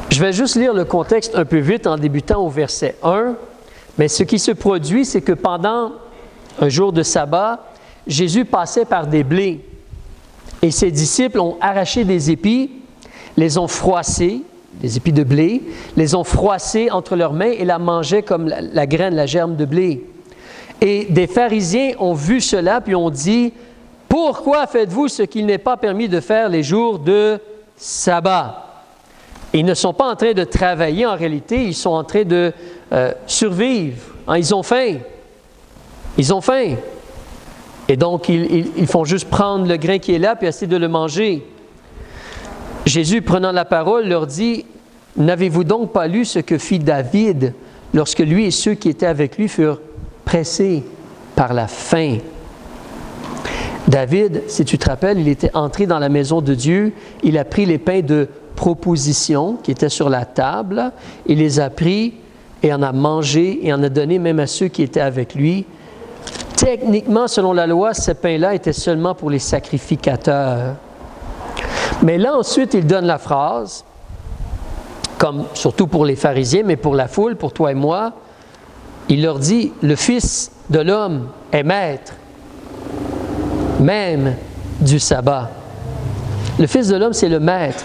Je vais juste lire le contexte un peu vite en débutant au verset 1. Mais ce qui se produit, c'est que pendant un jour de sabbat, Jésus passait par des blés et ses disciples ont arraché des épis, les ont froissés, des épis de blé, les ont froissés entre leurs mains et la mangeaient comme la graine, la germe de blé. Et des pharisiens ont vu cela puis ont dit « Pourquoi faites-vous ce qu'il n'est pas permis de faire les jours de sabbat? » Ils ne sont pas en train de travailler en réalité, ils sont en train de survivre. Ils ont faim. Ils ont faim. Et donc, ils font juste prendre le grain qui est là puis essayer de le manger. Jésus, prenant la parole, leur dit « N'avez-vous donc pas lu ce que fit David lorsque lui et ceux qui étaient avec lui furent pressés par la faim? » David, si tu te rappelles, il était entré dans la maison de Dieu, il a pris les pains de proposition qui étaient sur la table, il les a pris et en a mangé et en a donné même à ceux qui étaient avec lui. Techniquement, selon la loi, ces pains-là étaient seulement pour les sacrificateurs. Mais là, ensuite, il donne la phrase, comme surtout pour les pharisiens, mais pour la foule, pour toi et moi, il leur dit, « Le Fils de l'homme est maître, même du sabbat. » Le Fils de l'homme, c'est le maître.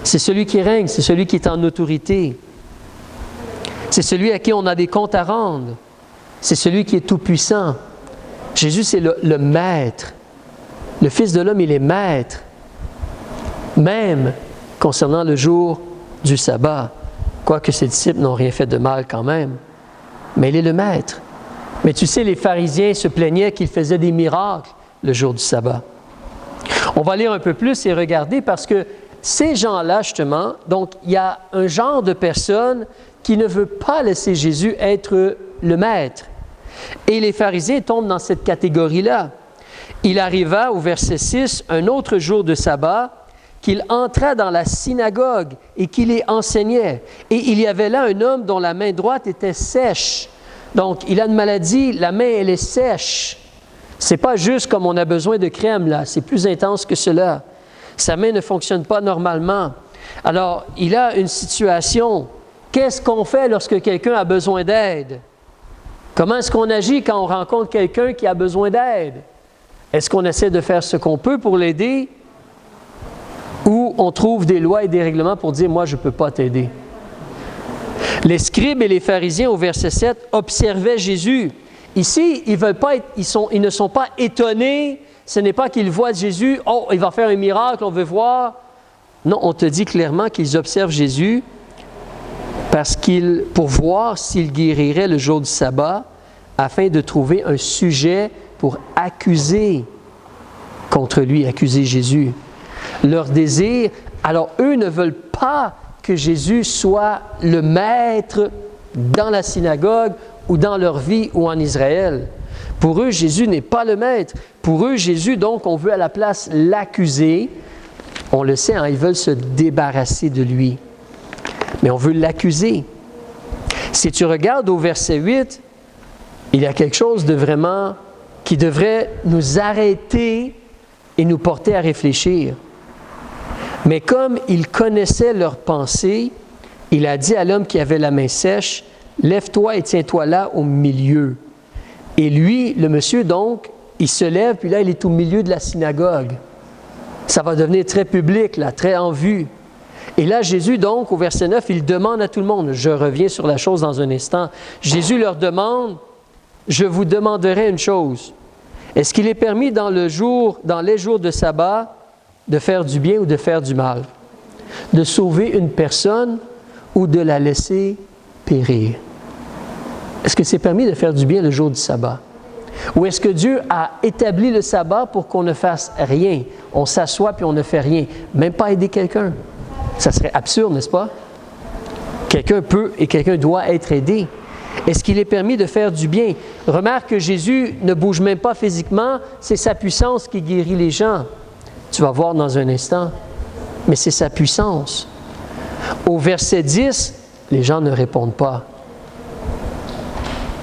C'est celui qui règne, c'est celui qui est en autorité. C'est celui à qui on a des comptes à rendre. C'est celui qui est tout-puissant. Jésus, c'est le maître. Le Fils de l'homme, il est maître. Même concernant le jour du sabbat. Quoique ses disciples n'ont rien fait de mal quand même. Mais il est le maître. Mais tu sais, les pharisiens se plaignaient qu'il faisait des miracles le jour du sabbat. On va lire un peu plus et regarder parce que ces gens-là, justement, donc il y a un genre de personne qui ne veut pas laisser Jésus être le maître. Et les pharisiens tombent dans cette catégorie-là. Il arriva au verset 6, un autre jour de sabbat, qu'il entra dans la synagogue et qu'il y enseignait. Et il y avait là un homme dont la main droite était sèche. Donc, il a une maladie, la main, elle est sèche. C'est pas juste comme on a besoin de crème, là. C'est plus intense que cela. Sa main ne fonctionne pas normalement. Alors, il a une situation. Qu'est-ce qu'on fait lorsque quelqu'un a besoin d'aide? Comment est-ce qu'on agit quand on rencontre quelqu'un qui a besoin d'aide? Est-ce qu'on essaie de faire ce qu'on peut pour l'aider? Ou on trouve des lois et des règlements pour dire « moi, je ne peux pas t'aider ». Les scribes et les pharisiens, au verset 7, observaient Jésus. Ici, ils ne sont pas étonnés. Ce n'est pas qu'ils voient Jésus, « oh, il va faire un miracle, on veut voir ». Non, on te dit clairement qu'ils observent Jésus pour voir s'il guérirait le jour du sabbat, afin de trouver un sujet pour accuser contre lui, accuser Jésus. Leur désir, alors eux ne veulent pas que Jésus soit le maître dans la synagogue ou dans leur vie ou en Israël. Pour eux, Jésus n'est pas le maître. Pour eux, Jésus, donc, on veut à la place l'accuser. On le sait, ils veulent se débarrasser de lui. Mais on veut l'accuser. Si tu regardes au verset 8, il y a quelque chose de vraiment qui devrait nous arrêter et nous porter à réfléchir. Mais comme il connaissait leurs pensées, il a dit à l'homme qui avait la main sèche, « Lève-toi et tiens-toi là au milieu. » Et lui, le monsieur, donc, il se lève, puis là, il est au milieu de la synagogue. Ça va devenir très public, là, très en vue. Et là, Jésus, donc, au verset 9, il demande à tout le monde, je reviens sur la chose dans un instant, Jésus leur demande, « Je vous demanderai une chose. Est-ce qu'il est permis dans les jours de sabbat de faire du bien ou de faire du mal? De sauver une personne ou de la laisser périr? » Est-ce que c'est permis de faire du bien le jour du sabbat? Ou est-ce que Dieu a établi le sabbat pour qu'on ne fasse rien? On s'assoit puis on ne fait rien, même pas aider quelqu'un. Ça serait absurde, n'est-ce pas? Quelqu'un peut et quelqu'un doit être aidé. Est-ce qu'il est permis de faire du bien? Remarque que Jésus ne bouge même pas physiquement, c'est sa puissance qui guérit les gens. Tu vas voir dans un instant. Mais c'est sa puissance. Au verset 10, les gens ne répondent pas.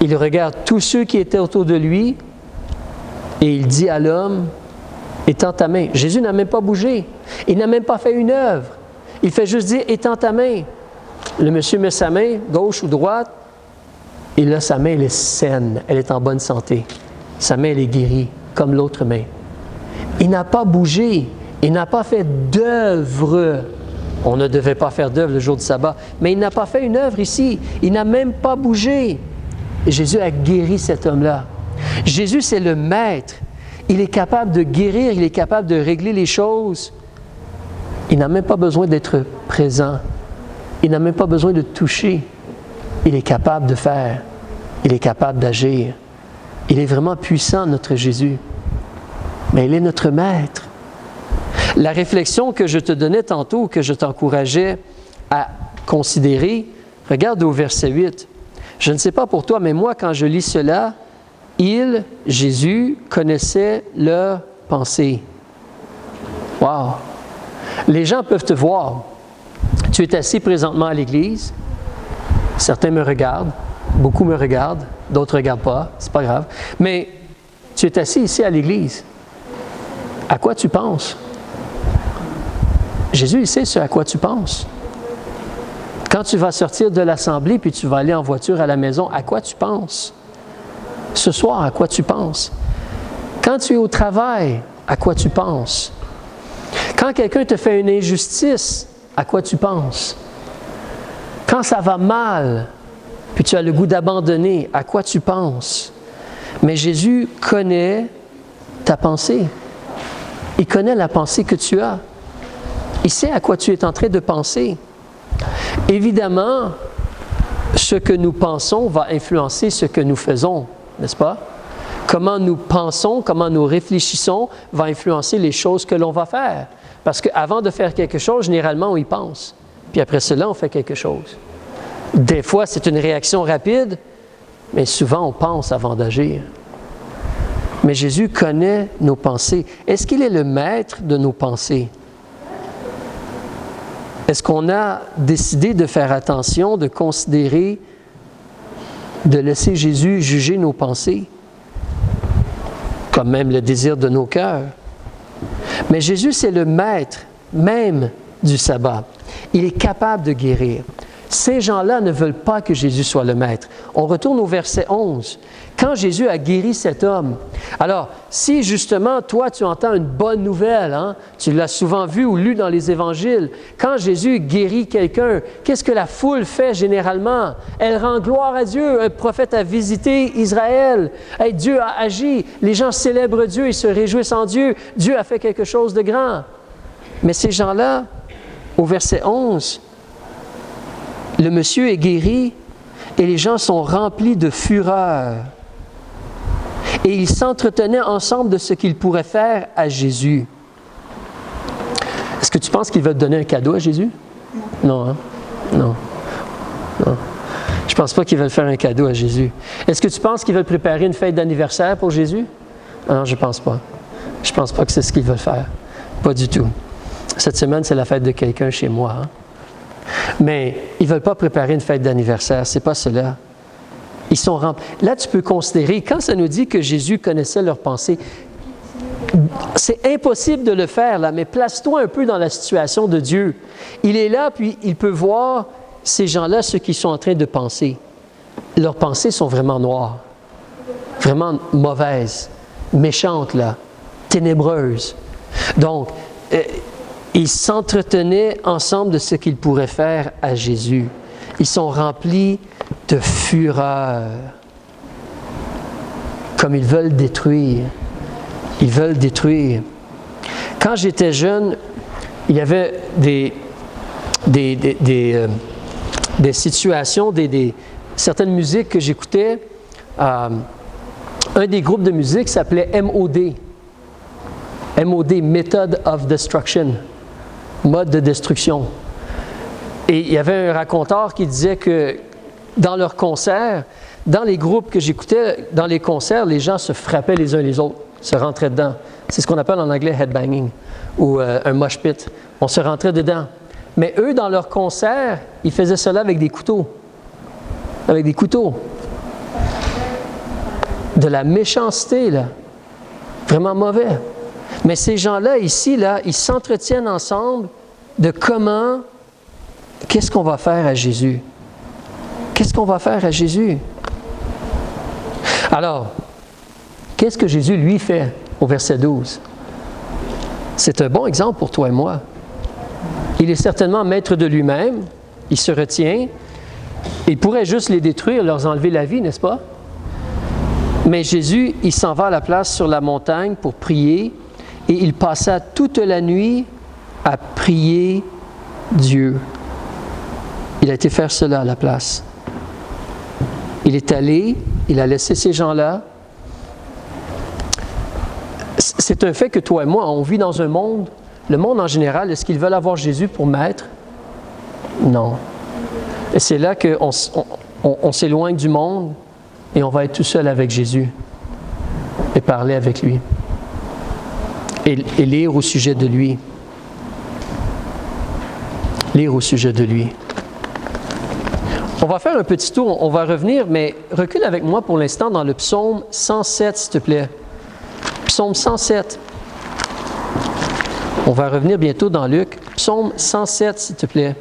Il regarde tous ceux qui étaient autour de lui et il dit à l'homme, « Étends ta main. » Jésus n'a même pas bougé. Il n'a même pas fait une œuvre. Il fait juste dire « étends ta main ». Le monsieur met sa main, gauche ou droite, et là, sa main, elle est saine, elle est en bonne santé. Sa main, elle est guérie, comme l'autre main. Il n'a pas bougé, il n'a pas fait d'œuvre. On ne devait pas faire d'œuvre le jour du sabbat, mais il n'a pas fait une œuvre ici. Il n'a même pas bougé. Et Jésus a guéri cet homme-là. Jésus, c'est le maître. Il est capable de guérir, il est capable de régler les choses. Il n'a même pas besoin d'être présent. Il n'a même pas besoin de toucher. Il est capable de faire. Il est capable d'agir. Il est vraiment puissant, notre Jésus. Mais il est notre maître. La réflexion que je te donnais tantôt, que je t'encourageais à considérer, regarde au verset 8. Je ne sais pas pour toi, mais moi, quand je lis cela, Jésus, connaissait leurs pensées. Wow! Les gens peuvent te voir. Tu es assis présentement à l'église. Certains me regardent. Beaucoup me regardent. D'autres ne regardent pas. C'est pas grave. Mais tu es assis ici à l'église. À quoi tu penses? Jésus, il sait ce à quoi tu penses. Quand tu vas sortir de l'assemblée puis tu vas aller en voiture à la maison, à quoi tu penses? Ce soir, à quoi tu penses? Quand tu es au travail, à quoi tu penses? Quand quelqu'un te fait une injustice, à quoi tu penses? Quand ça va mal, puis tu as le goût d'abandonner, à quoi tu penses? Mais Jésus connaît ta pensée. Il connaît la pensée que tu as. Il sait à quoi tu es en train de penser. Évidemment, ce que nous pensons va influencer ce que nous faisons, n'est-ce pas? Comment nous pensons, comment nous réfléchissons va influencer les choses que l'on va faire. Parce qu'avant de faire quelque chose, généralement, on y pense. Puis après cela, on fait quelque chose. Des fois, c'est une réaction rapide, mais souvent, on pense avant d'agir. Mais Jésus connaît nos pensées. Est-ce qu'il est le maître de nos pensées? Est-ce qu'on a décidé de faire attention, de considérer, de laisser Jésus juger nos pensées, comme même le désir de nos cœurs? Mais Jésus, c'est le maître même du sabbat. Il est capable de guérir. Ces gens-là ne veulent pas que Jésus soit le maître. On retourne au verset 11. Quand Jésus a guéri cet homme, alors, si justement, toi, tu entends une bonne nouvelle, tu l'as souvent vu ou lu dans les évangiles, quand Jésus guérit quelqu'un, qu'est-ce que la foule fait généralement? Elle rend gloire à Dieu. Un prophète a visité Israël. Hey, Dieu a agi. Les gens célèbrent Dieu, ils se réjouissent en Dieu. Dieu a fait quelque chose de grand. Mais ces gens-là, au verset 11, le monsieur est guéri et les gens sont remplis de fureur. Et ils s'entretenaient ensemble de ce qu'ils pourraient faire à Jésus. Est-ce que tu penses qu'il va te donner un cadeau à Jésus? Non, hein? Non. Non. Je ne pense pas qu'ils veulent faire un cadeau à Jésus. Est-ce que tu penses qu'ils veulent préparer une fête d'anniversaire pour Jésus? Non, je ne pense pas. Je ne pense pas que c'est ce qu'ils veulent faire. Pas du tout. Cette semaine, c'est la fête de quelqu'un chez moi. Hein? Mais ils ne veulent pas préparer une fête d'anniversaire. Ce n'est pas cela. Ils sont remplis. Là, tu peux considérer, quand ça nous dit que Jésus connaissait leurs pensées, c'est impossible de le faire, là, mais place-toi un peu dans la situation de Dieu. Il est là, puis il peut voir ces gens-là, ceux qui sont en train de penser. Leurs pensées sont vraiment noires, vraiment mauvaises, méchantes, là, ténébreuses. Donc, ils s'entretenaient ensemble de ce qu'ils pourraient faire à Jésus. Ils sont remplis de fureur, comme ils veulent détruire. Ils veulent détruire. Quand j'étais jeune, il y avait des situations, certaines musiques que j'écoutais. Un des groupes de musique s'appelait MOD. MOD, Method of Destruction. Mode de destruction. Et il y avait un raconteur qui disait que dans leurs concerts, dans les groupes que j'écoutais, dans les concerts, les gens se frappaient les uns les autres, se rentraient dedans. C'est ce qu'on appelle en anglais headbanging ou un mosh pit. On se rentrait dedans. Mais eux, dans leurs concerts, ils faisaient cela avec des couteaux. Avec des couteaux. De la méchanceté, là. Vraiment mauvais. Mais ces gens-là, ici, là, ils s'entretiennent ensemble de comment qu'est-ce qu'on va faire à Jésus? Qu'est-ce qu'on va faire à Jésus? Alors, qu'est-ce que Jésus, lui, fait au verset 12? C'est un bon exemple pour toi et moi. Il est certainement maître de lui-même, il se retient, il pourrait juste les détruire, leur enlever la vie, n'est-ce pas? Mais Jésus, il s'en va à la place sur la montagne pour prier, et il passa toute la nuit à prier Dieu. Il a été faire cela à la place. Il est allé, il a laissé ces gens-là. C'est un fait que toi et moi, on vit dans un monde, le monde en général, est-ce qu'ils veulent avoir Jésus pour maître? Non. Et c'est là qu'on s'éloigne du monde et on va être tout seul avec Jésus et parler avec lui et lire au sujet de lui. Lire au sujet de lui. On va faire un petit tour, on va revenir, mais recule avec moi pour l'instant dans le psaume 107, s'il te plaît. Psaume 107. On va revenir bientôt dans Luc. Psaume 107, s'il te plaît.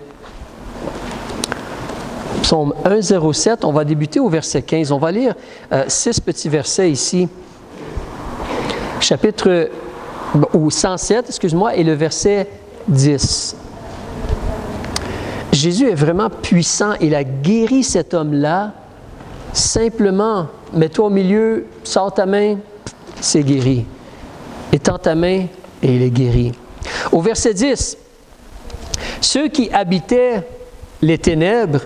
Psaume 107, on va débuter au verset 15. On va lire 6 petits versets ici. Chapitre 107, excuse-moi, et le verset 10. Jésus est vraiment puissant. Il a guéri cet homme-là simplement. Mets-toi au milieu, sors ta main, c'est guéri. Étends ta main et il est guéri. Au verset 10, ceux qui habitaient les ténèbres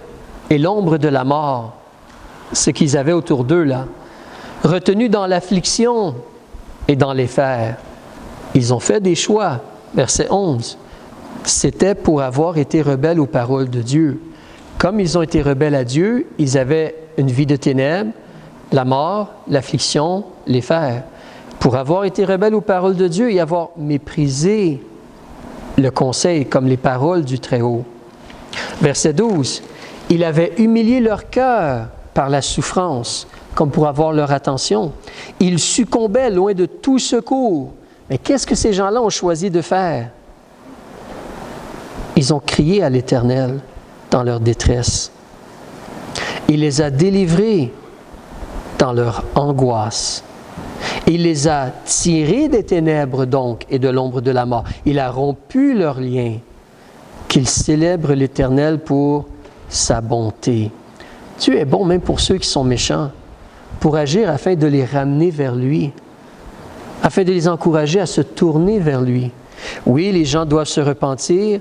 et l'ombre de la mort, ce qu'ils avaient autour d'eux là, retenus dans l'affliction et dans les fers, ils ont fait des choix. Verset 11. C'était pour avoir été rebelles aux paroles de Dieu. Comme ils ont été rebelles à Dieu, ils avaient une vie de ténèbres, la mort, l'affliction, les fers. Pour avoir été rebelles aux paroles de Dieu et avoir méprisé le conseil comme les paroles du Très-Haut. Verset 12. Il avait humilié leur cœur par la souffrance, comme pour avoir leur attention. Ils succombaient loin de tout secours. Mais qu'est-ce que ces gens-là ont choisi de faire? Ils ont crié à l'Éternel dans leur détresse. Il les a délivrés dans leur angoisse. Il les a tirés des ténèbres donc et de l'ombre de la mort. Il a rompu leurs liens. Qu'ils célèbrent l'Éternel pour sa bonté. Dieu est bon même pour ceux qui sont méchants, pour agir afin de les ramener vers lui, afin de les encourager à se tourner vers lui. Oui, les gens doivent se repentir,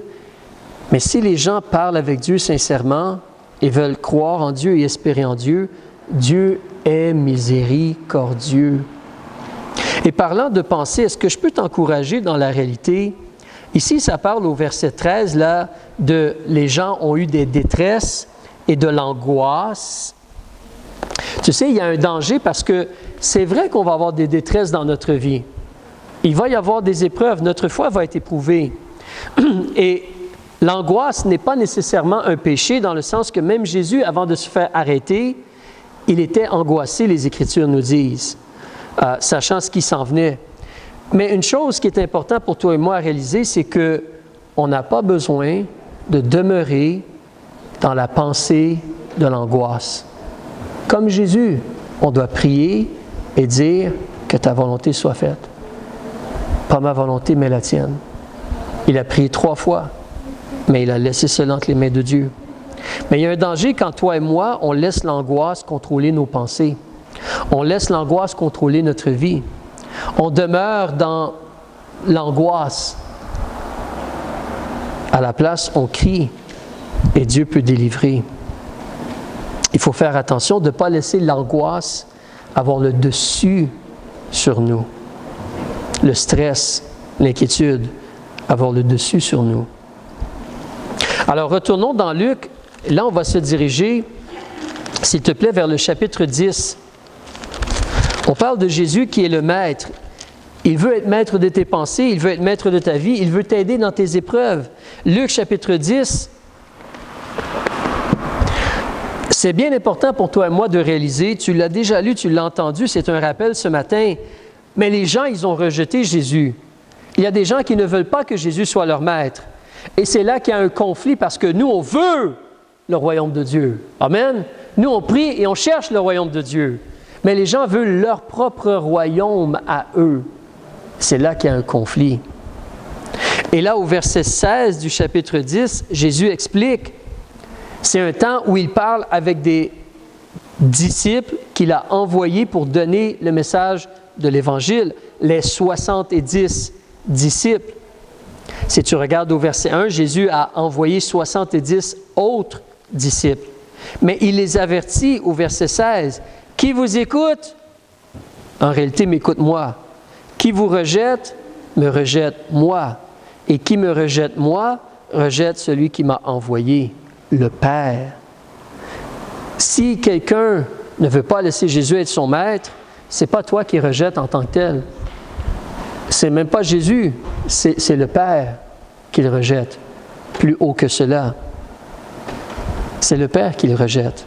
mais si les gens parlent avec Dieu sincèrement et veulent croire en Dieu et espérer en Dieu, Dieu est miséricordieux. Et parlant de pensée, est-ce que je peux t'encourager dans la réalité? Ici, ça parle au verset 13, là, de les gens ont eu des détresses et de l'angoisse. Tu sais, il y a un danger parce que c'est vrai qu'on va avoir des détresses dans notre vie. Il va y avoir des épreuves, notre foi va être éprouvée. Et l'angoisse n'est pas nécessairement un péché dans le sens que même Jésus, avant de se faire arrêter, il était angoissé, les Écritures nous disent, sachant ce qui s'en venait. Mais une chose qui est importante pour toi et moi à réaliser, c'est qu'on n'a pas besoin de demeurer dans la pensée de l'angoisse. Comme Jésus, on doit prier et dire que ta volonté soit faite. Pas ma volonté, mais la tienne. Il a prié 3 fois, mais il a laissé cela entre les mains de Dieu. Mais il y a un danger quand toi et moi, on laisse l'angoisse contrôler nos pensées. On laisse l'angoisse contrôler notre vie. On demeure dans l'angoisse. À la place, on crie et Dieu peut délivrer. Il faut faire attention de ne pas laisser l'angoisse avoir le dessus sur nous. Le stress, l'inquiétude, avoir le dessus sur nous. Alors, retournons dans Luc. Là, on va se diriger, s'il te plaît, vers le chapitre 10. On parle de Jésus qui est le maître. Il veut être maître de tes pensées, il veut être maître de ta vie, il veut t'aider dans tes épreuves. Luc chapitre 10, c'est bien important pour toi et moi de réaliser, tu l'as déjà lu, tu l'as entendu, c'est un rappel ce matin, mais les gens, ils ont rejeté Jésus. Il y a des gens qui ne veulent pas que Jésus soit leur maître. Et c'est là qu'il y a un conflit parce que nous, on veut le royaume de Dieu. Amen. Nous, on prie et on cherche le royaume de Dieu. Mais les gens veulent leur propre royaume à eux. C'est là qu'il y a un conflit. Et là, au verset 16 du chapitre 10, Jésus explique, c'est un temps où il parle avec des disciples qu'il a envoyés pour donner le message de l'Évangile, les 70 disciples. Si tu regardes au verset 1, Jésus a envoyé 70 autres disciples. Mais il les avertit au verset 16. Qui vous écoute? En réalité, m'écoute moi. Qui vous rejette? Me rejette moi. Et qui me rejette moi? Rejette celui qui m'a envoyé, le Père. Si quelqu'un ne veut pas laisser Jésus être son maître, ce n'est pas toi qui rejette en tant que tel. Ce n'est même pas Jésus, c'est le Père qui le rejette. Plus haut que cela. C'est le Père qui le rejette.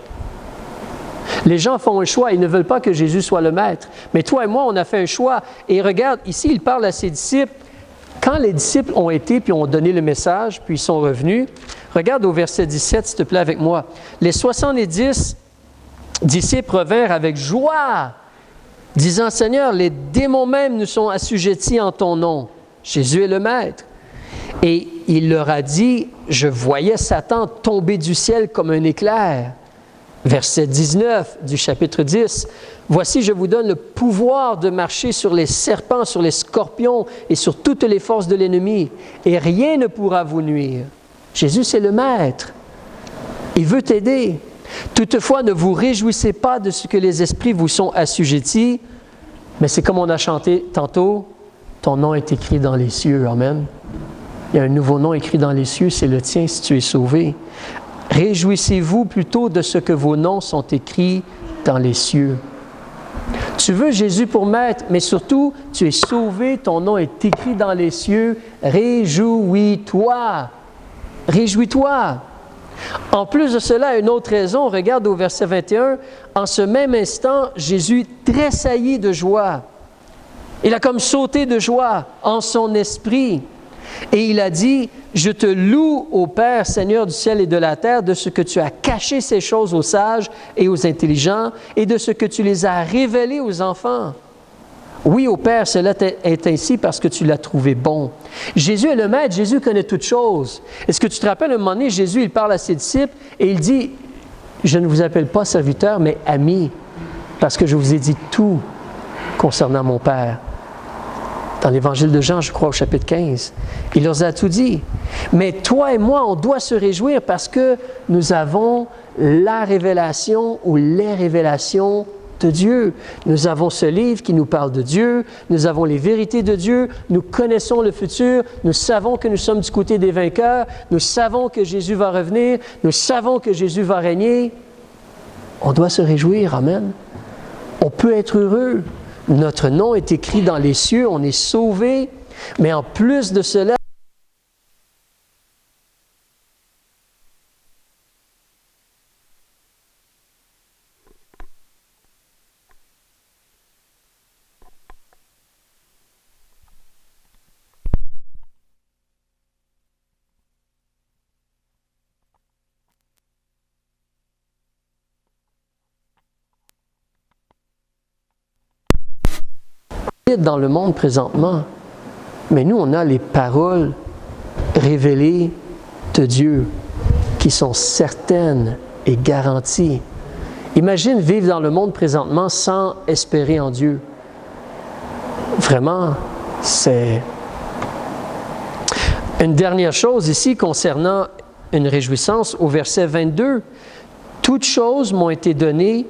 Les gens font un choix, ils ne veulent pas que Jésus soit le maître. Mais toi et moi, on a fait un choix. Et regarde, ici, il parle à ses disciples. Quand les disciples ont été, puis ont donné le message, puis ils sont revenus, regarde au verset 17, s'il te plaît, avec moi. Les 70 disciples revinrent avec joie, disant, « Seigneur, les démons même nous sont assujettis en ton nom. » Jésus est le maître. Et il leur a dit, « Je voyais Satan tomber du ciel comme un éclair. » Verset 19 du chapitre 10. « Voici, je vous donne le pouvoir de marcher sur les serpents, sur les scorpions et sur toutes les forces de l'ennemi, et rien ne pourra vous nuire. » Jésus, c'est le Maître. Il veut t'aider. Toutefois, ne vous réjouissez pas de ce que les esprits vous sont assujettis, mais c'est comme on a chanté tantôt, ton nom est écrit dans les cieux. Amen. Il y a un nouveau nom écrit dans les cieux, c'est le tien si tu es sauvé. Réjouissez-vous plutôt de ce que vos noms sont écrits dans les cieux. Tu veux Jésus pour maître, mais surtout, tu es sauvé, ton nom est écrit dans les cieux. Réjouis-toi. Réjouis-toi. En plus de cela, une autre raison, regarde au verset 21, en ce même instant, Jésus tressaillit de joie. Il a comme sauté de joie en son esprit. Et il a dit, « Je te loue, ô Père, Seigneur du ciel et de la terre, de ce que tu as caché ces choses aux sages et aux intelligents, et de ce que tu les as révélées aux enfants. Oui, ô Père, cela est ainsi parce que tu l'as trouvé bon. » Jésus est le Maître, Jésus connaît toutes choses. Est-ce que tu te rappelles, à un moment donné, Jésus, il parle à ses disciples et il dit, « Je ne vous appelle pas serviteur, mais ami, parce que je vous ai dit tout concernant mon Père. » Dans l'Évangile de Jean, je crois, au chapitre 15. Il leur a tout dit. Mais toi et moi, on doit se réjouir parce que nous avons la révélation ou les révélations de Dieu. Nous avons ce livre qui nous parle de Dieu. Nous avons les vérités de Dieu. Nous connaissons le futur. Nous savons que nous sommes du côté des vainqueurs. Nous savons que Jésus va revenir. Nous savons que Jésus va régner. On doit se réjouir. Amen. On peut être heureux. Notre nom est écrit dans les cieux, on est sauvé, mais en plus de cela, dans le monde présentement, mais nous, on a les paroles révélées de Dieu qui sont certaines et garanties. Imagine vivre dans le monde présentement sans espérer en Dieu. Vraiment, c'est... Une dernière chose ici concernant une réjouissance, au verset 22, « Toutes choses m'ont été données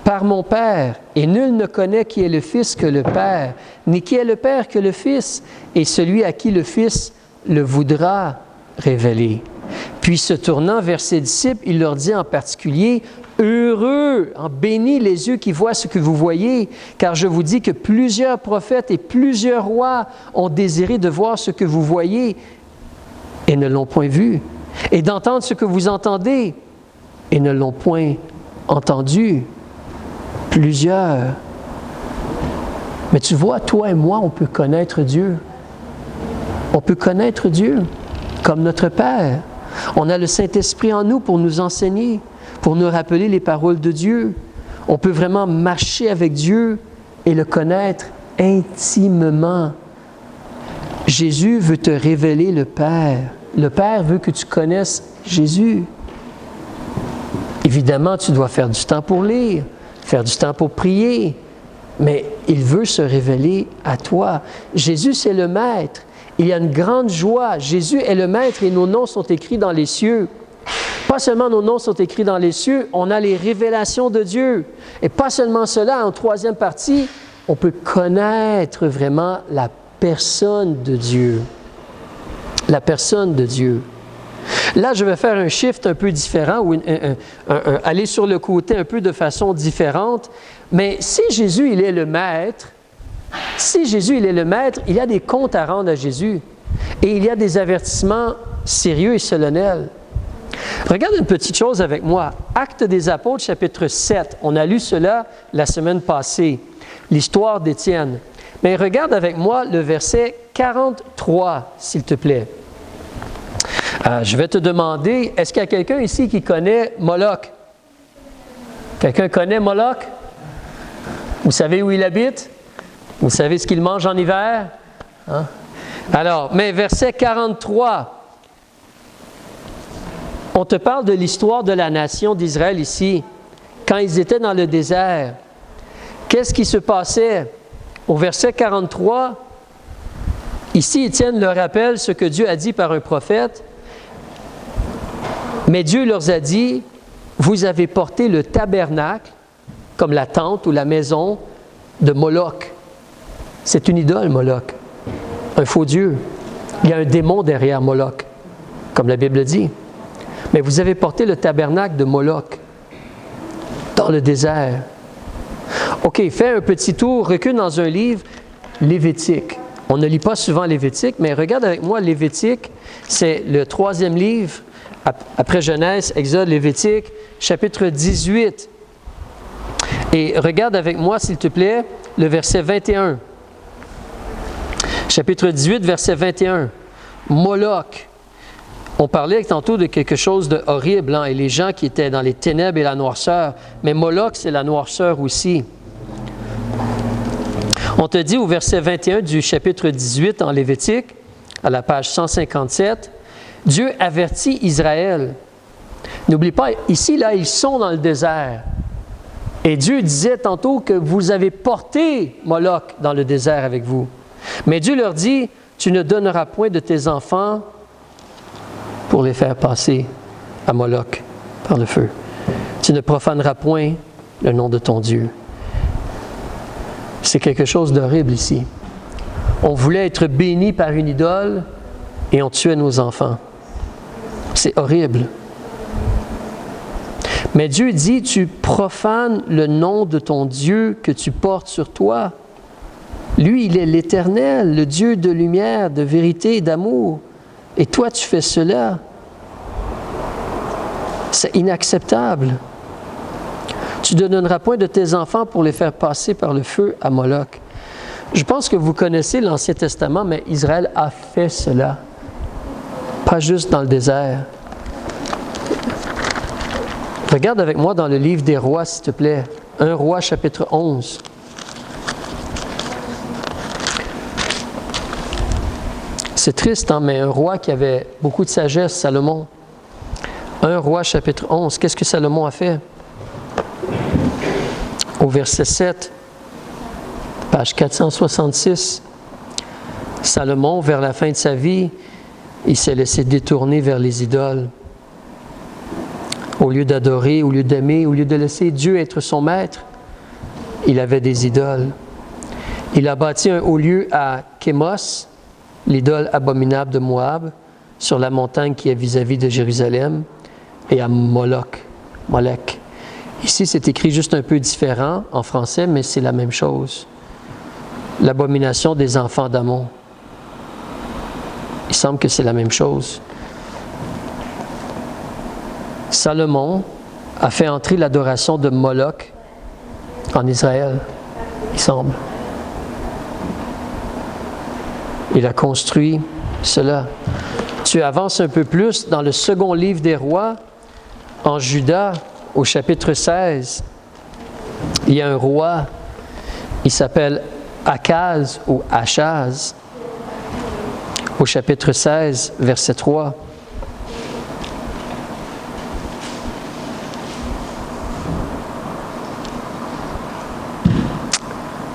par mon Père, et nul ne connaît qui est le Fils que le Père, ni qui est le Père que le Fils, et celui à qui le Fils le voudra révéler. » Puis se tournant vers ses disciples, il leur dit en particulier, « Heureux, bénis les yeux qui voient ce que vous voyez, car je vous dis que plusieurs prophètes et plusieurs rois ont désiré de voir ce que vous voyez et ne l'ont point vu, et d'entendre ce que vous entendez et ne l'ont point entendu. » Plusieurs. Mais tu vois, toi et moi, on peut connaître Dieu. On peut connaître Dieu. comme notre Père. On a le Saint-Esprit en nous pour nous enseigner, pour nous rappeler les paroles de Dieu. On peut vraiment marcher avec Dieu et le connaître intimement. Jésus veut te révéler le Père. Le Père veut que tu connaisses Jésus. Évidemment, tu dois faire du temps pour lire, faire du temps pour prier, mais il veut se révéler à toi. Jésus, c'est le Maître. Il y a une grande joie. Jésus est le Maître et nos noms sont écrits dans les cieux. Pas seulement nos noms sont écrits dans les cieux, on a les révélations de Dieu. Et pas seulement cela, en troisième partie, on peut connaître vraiment la personne de Dieu. La personne de Dieu. Là, je vais faire un shift un peu différent, ou aller sur le côté un peu de façon différente. Mais si Jésus, il est le Maître, il y a des comptes à rendre à Jésus. Et il y a des avertissements sérieux et solennels. Regarde une petite chose avec moi. Actes des Apôtres, chapitre 7. On a lu cela la semaine passée. L'histoire d'Étienne. Mais regarde avec moi le verset 43, s'il te plaît. Je vais te demander, est-ce qu'il y a quelqu'un ici qui connaît Moloch? Quelqu'un connaît Moloch? Vous savez où il habite? Vous savez ce qu'il mange en hiver? Hein? Alors, mais verset 43, on te parle de l'histoire de la nation d'Israël ici, quand ils étaient dans le désert. Qu'est-ce qui se passait? Au verset 43, ici, Étienne leur rappelle ce que Dieu a dit par un prophète. Mais Dieu leur a dit, vous avez porté le tabernacle, comme la tente ou la maison de Moloch. C'est une idole, Moloch. Un faux Dieu. Il y a un démon derrière Moloch, comme la Bible dit. Mais vous avez porté le tabernacle de Moloch dans le désert. OK, fais un petit tour, recule dans un livre, Lévitique. On ne lit pas souvent Lévitique, mais regarde avec moi, Lévitique, c'est le 3e livre, après Genèse, Exode, Lévitique, chapitre 18. Et regarde avec moi, s'il te plaît, le verset 21. Chapitre 18, verset 21. Moloch. On parlait tantôt de quelque chose de horrible, hein, et les gens qui étaient dans les ténèbres et la noirceur. Mais Moloch, c'est la noirceur aussi. On te dit au verset 21 du chapitre 18 en Lévitique, à la page 157, Dieu avertit Israël. N'oublie pas, ici, là, ils sont dans le désert. Et Dieu disait tantôt que vous avez porté Moloch dans le désert avec vous. Mais Dieu leur dit, tu ne donneras point de tes enfants pour les faire passer à Moloch par le feu. Tu ne profaneras point le nom de ton Dieu. C'est quelque chose d'horrible ici. On voulait être béni par une idole et on tuait nos enfants. C'est horrible. Mais Dieu dit, tu profanes le nom de ton Dieu que tu portes sur toi. Lui, il est l'Éternel, le Dieu de lumière, de vérité et d'amour. Et toi, tu fais cela. C'est inacceptable. Tu ne donneras point de tes enfants pour les faire passer par le feu à Moloch. Je pense que vous connaissez l'Ancien Testament, mais Israël a fait cela. Pas juste dans le désert. Regarde avec moi dans le livre des Rois, s'il te plaît. 1 Roi, chapitre 11. C'est triste, hein, mais un roi qui avait beaucoup de sagesse, Salomon. 1 Roi, chapitre 11. Qu'est-ce que Salomon a fait? Au verset 7, page 466, Salomon, vers la fin de sa vie, il s'est laissé détourner vers les idoles. Au lieu d'adorer, au lieu d'aimer, au lieu de laisser Dieu être son maître, il avait des idoles. Il a bâti un haut lieu à Kémos, l'idole abominable de Moab, sur la montagne qui est vis-à-vis de Jérusalem, et à Molech. Ici, c'est écrit juste un peu différent en français, mais c'est la même chose. L'abomination des enfants d'Ammon. Il semble que c'est la même chose. Salomon a fait entrer l'adoration de Moloch en Israël, il semble. Il a construit cela. Tu avances un peu plus dans le second livre des rois, en Juda, au chapitre 16. Il y a un roi, il s'appelle Akaz ou Achaz, au chapitre 16, verset 3.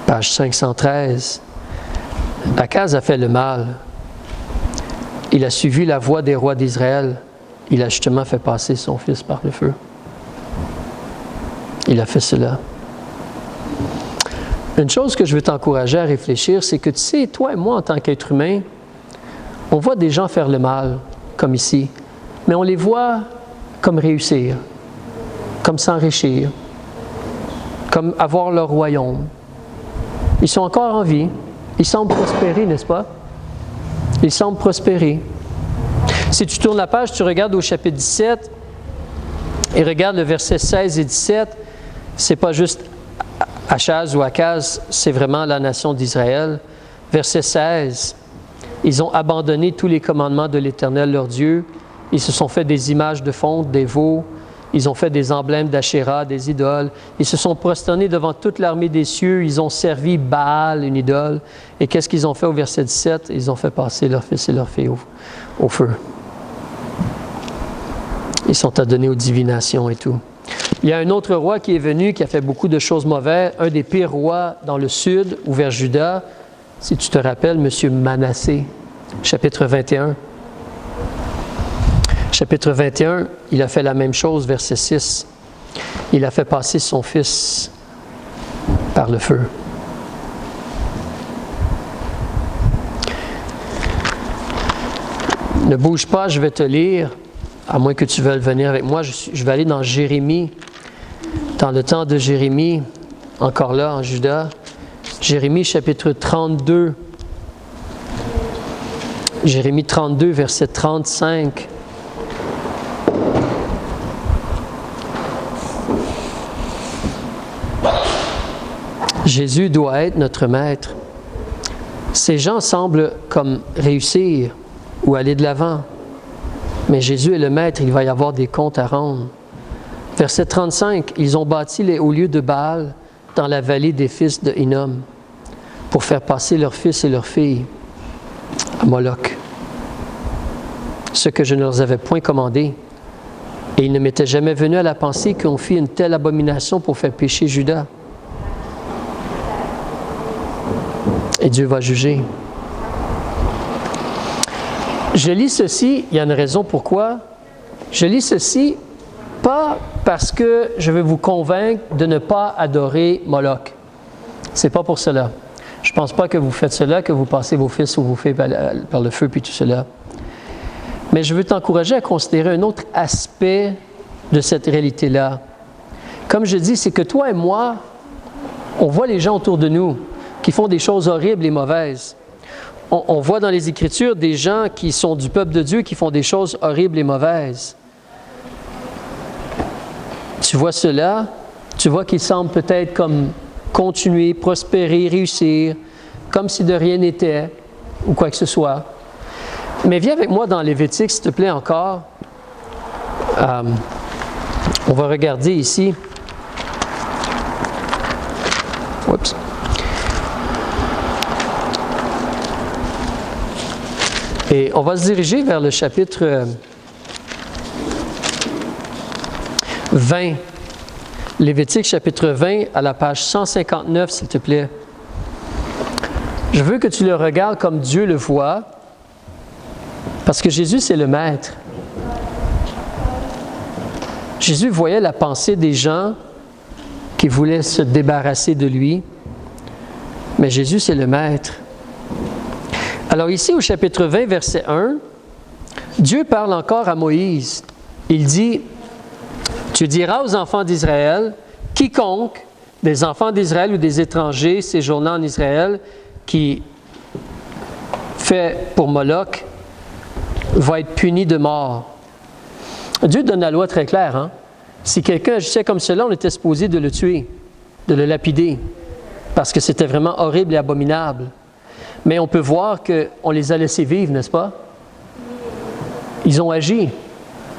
Page 513. Akaz a fait le mal. Il a suivi la voie des rois d'Israël. Il a justement fait passer son fils par le feu. Il a fait cela. Une chose que je veux t'encourager à réfléchir, c'est que tu sais, toi et moi, en tant qu'être humain, on voit des gens faire le mal, comme ici, mais on les voit comme réussir, comme s'enrichir, comme avoir leur royaume. Ils sont encore en vie. Ils semblent prospérer, n'est-ce pas? Ils semblent prospérer. Si tu tournes la page, tu regardes au chapitre 17 et regarde le verset 16 et 17, c'est pas juste Achaz ou Akaz, c'est vraiment la nation d'Israël. Verset 16, ils ont abandonné tous les commandements de l'Éternel leur Dieu. Ils se sont fait des images de fonte, des veaux. Ils ont fait des emblèmes d'Achéra, des idoles. Ils se sont prosternés devant toute l'armée des cieux. Ils ont servi Baal, une idole. Et qu'est-ce qu'ils ont fait au verset 17? Ils ont fait passer leur fils et leur fille au feu. Ils sont adonnés aux divinations et tout. Il y a un autre roi qui est venu, qui a fait beaucoup de choses mauvaises. Un des pires rois dans le sud, ou vers Juda, si tu te rappelles, M. Manassé, chapitre 21. Chapitre 21, il a fait la même chose, verset 6. Il a fait passer son fils par le feu. Ne bouge pas, je vais te lire, à moins que tu veuilles venir avec moi. Je vais aller dans Jérémie, dans le temps de Jérémie, encore là en Juda. Jérémie chapitre 32. Jérémie 32, verset 35. Jésus doit être notre maître. Ces gens semblent comme réussir ou aller de l'avant. Mais Jésus est le maître, il va y avoir des comptes à rendre. Verset 35, ils ont bâti les hauts lieux de Baal dans la vallée des fils de Hinnom pour faire passer leurs fils et leurs filles à Moloch. Ce que je ne leur avais point commandé. Et il ne m'était jamais venu à la pensée qu'on fit une telle abomination pour faire pécher Juda. Et Dieu va juger. Je lis ceci, il y a une raison pourquoi. Je lis ceci pas parce que je veux vous convaincre de ne pas adorer Moloch. C'est pas pour cela. Je ne pense pas que vous faites cela, que vous passez vos fils ou vos filles par le feu puis tout cela. Mais je veux t'encourager à considérer un autre aspect de cette réalité-là. Comme je dis, c'est que toi et moi, on voit les gens autour de nous qui font des choses horribles et mauvaises. On voit dans les Écritures des gens qui sont du peuple de Dieu qui font des choses horribles et mauvaises. Tu vois cela, tu vois qu'ils semblent peut-être comme continuer, prospérer, réussir, comme si de rien n'était, ou quoi que ce soit. Mais viens avec moi dans Lévitique, s'il te plaît, encore. On va regarder ici. Oups. Et on va se diriger vers le chapitre 20. Lévitique chapitre 20 à la page 159, s'il te plaît. Je veux que tu le regardes comme Dieu le voit, parce que Jésus, c'est le Maître. Jésus voyait la pensée des gens qui voulaient se débarrasser de lui, mais Jésus, c'est le Maître. Alors ici, au chapitre 20, verset 1, Dieu parle encore à Moïse. Il dit, « Tu diras aux enfants d'Israël, quiconque des enfants d'Israël ou des étrangers séjournant en Israël qui fait pour Moloch va être puni de mort. » Dieu donne la loi très claire. Hein? Si quelqu'un agissait comme cela, on était supposé de le tuer, de le lapider, parce que c'était vraiment horrible et abominable. Mais on peut voir qu'on les a laissés vivre, n'est-ce pas? Ils ont agi.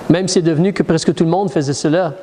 Même c'est devenu que presque tout le monde faisait cela.